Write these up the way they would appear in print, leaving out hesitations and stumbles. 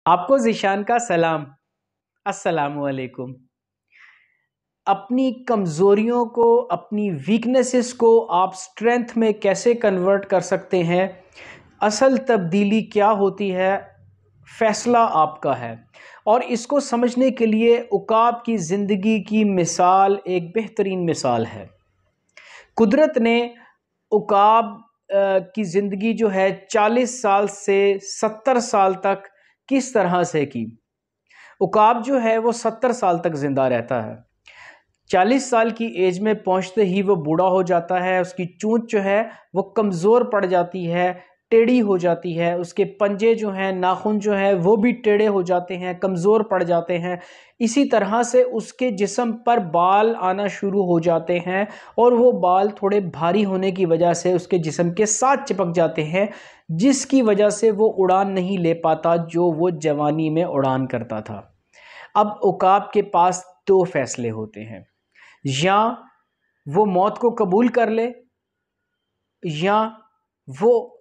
आपको ज़ीशान का सलाम। अस्सलामु अलैकुम। अपनी कमज़ोरियों को, अपनी वीकनेसेस को आप स्ट्रेंथ में कैसे कन्वर्ट कर सकते हैं? असल तब्दीली क्या होती है? फ़ैसला आपका है। और इसको समझने के लिए उकाब की ज़िंदगी की मिसाल एक बेहतरीन मिसाल है। कुदरत ने उकाब की ज़िंदगी जो है 40 साल से 70 साल तक किस तरह से की। उकाब जो है वो 70 साल तक ज़िंदा रहता है। 40 साल की एज में पहुंचते ही वो बूढ़ा हो जाता है। उसकी चोंच जो है वो कमज़ोर पड़ जाती है, टेढ़ी हो जाती है। उसके पंजे जो हैं, नाखून जो है वो भी टेढ़े हो जाते हैं, कमज़ोर पड़ जाते हैं। इसी तरह से उसके जिस्म पर बाल आना शुरू हो जाते हैं और वो बाल थोड़े भारी होने की वजह से उसके जिस्म के साथ चिपक जाते हैं, जिसकी वजह से वो उड़ान नहीं ले पाता जो वो जवानी में उड़ान करता था। अब उकाब के पास दो फैसले होते हैं, या वो मौत को कबूल कर ले, या वो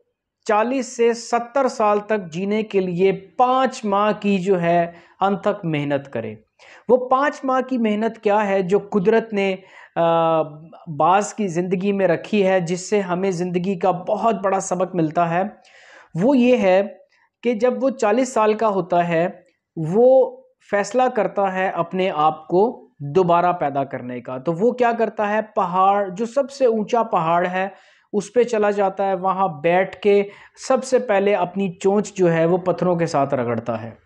40 से 70 साल तक जीने के लिए 5 माह की जो है अनथक मेहनत करे। वो 5 माह की मेहनत क्या है जो कुदरत ने बाज़ की ज़िंदगी में रखी है, जिससे हमें ज़िंदगी का बहुत बड़ा सबक मिलता है। वो ये है कि जब वो 40 साल का होता है, वो फैसला करता है अपने आप को दोबारा पैदा करने का। तो वो क्या करता है, पहाड़, जो सबसे ऊंचा पहाड़ है, उस पे चला जाता है। वहाँ बैठ के सबसे पहले अपनी चोंच जो है वो पत्थरों के साथ रगड़ता है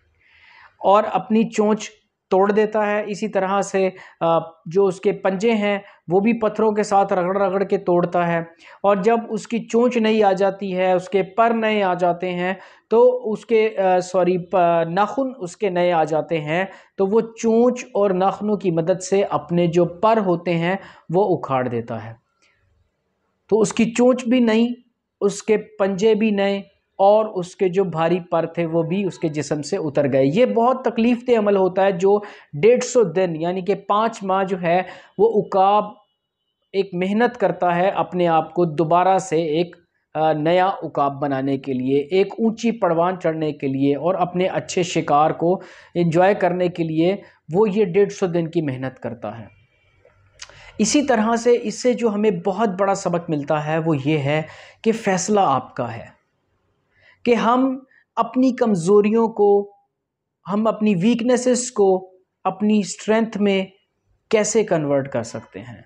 और अपनी चोंच तोड़ देता है। इसी तरह से जो उसके पंजे हैं वो भी पत्थरों के साथ रगड़ रगड़ के तोड़ता है। और जब उसकी चोंच नहीं आ जाती है, उसके पर नए आ जाते हैं, तो उसके नाखून उसके नए आ जाते हैं, तो वो चोंच और नाखूनों की मदद से अपने जो पर होते हैं वो उखाड़ देता है। तो उसकी चोंच भी नई, उसके पंजे भी नए, और उसके जो भारी पर थे वो भी उसके जिस्म से उतर गए। ये बहुत तकलीफ अमल होता है जो 150 दिन यानी कि 5 माह जो है वो उकाब एक मेहनत करता है अपने आप को दोबारा से एक नया उकाब बनाने के लिए, एक ऊंची पड़वान चढ़ने के लिए और अपने अच्छे शिकार को एंजॉय करने के लिए। वो ये 150 दिन की मेहनत करता है। इसी तरह से इससे जो हमें बहुत बड़ा सबक मिलता है वो ये है कि फ़ैसला आपका है कि हम अपनी कमज़ोरियों को, हम अपनी वीकनेसेस को अपनी स्ट्रेंथ में कैसे कन्वर्ट कर सकते हैं।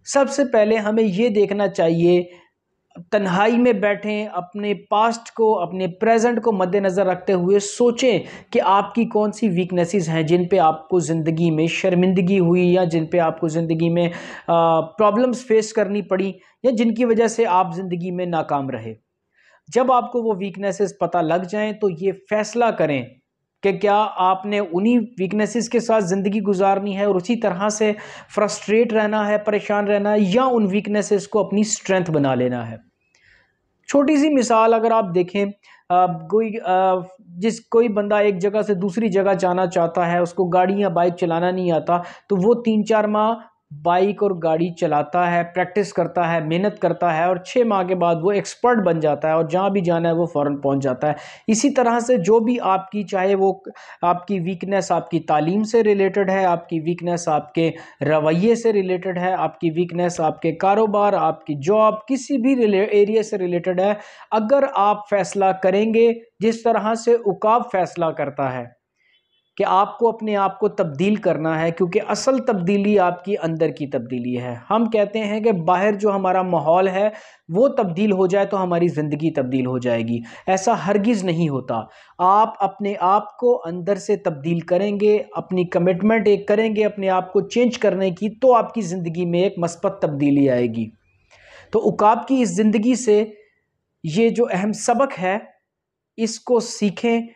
सबसे पहले हमें ये देखना चाहिए, तन्हाई में बैठें, अपने पास्ट को, अपने प्रेजेंट को मद्देनज़र रखते हुए सोचें कि आपकी कौन सी वीकनेसेस हैं जिन पे आपको ज़िंदगी में शर्मिंदगी हुई, या जिन पे आपको ज़िंदगी में प्रॉब्लम्स फेस करनी पड़ी, या जिनकी वजह से आप ज़िंदगी में नाकाम रहे। जब आपको वो वीकनेसेस पता लग जाएं तो ये फ़ैसला करें कि क्या आपने उन्हीं वीकनेसेस के साथ ज़िंदगी गुजारनी है और उसी तरह से फ्रस्ट्रेट रहना है, परेशान रहना है, या उन वीकनेसेस को अपनी स्ट्रेंथ बना लेना है। छोटी सी मिसाल अगर आप देखें, कोई बंदा एक जगह से दूसरी जगह जाना चाहता है, उसको गाड़ी या बाइक चलाना नहीं आता, तो वो 3-4 माह बाइक और गाड़ी चलाता है, प्रैक्टिस करता है, मेहनत करता है, और 6 माह के बाद वो एक्सपर्ट बन जाता है और जहाँ भी जाना है वो फ़ौरन पहुँच जाता है। इसी तरह से जो भी आपकी, चाहे वो आपकी वीकनेस आपकी तालीम से रिलेटेड है, आपकी वीकनेस आपके रवैये से रिलेटेड है, आपकी वीकनेस आपके कारोबार, आपकी जॉब, किसी भी एरिया से रिलेटेड है, अगर आप फैसला करेंगे जिस तरह से उकाब फैसला करता है कि आपको अपने आप को तब्दील करना है, क्योंकि असल तब्दीली आपकी अंदर की तब्दीली है। हम कहते हैं कि बाहर जो हमारा माहौल है वो तब्दील हो जाए तो हमारी ज़िंदगी तब्दील हो जाएगी। ऐसा हरगिज़ नहीं होता। आप अपने आप को अंदर से तब्दील करेंगे, अपनी कमिटमेंट एक करेंगे अपने आप को चेंज करने की, तो आपकी ज़िंदगी में एक मस्बत तब्दीली आएगी। तो उकाब की इस ज़िंदगी से ये जो अहम सबक है, इसको सीखें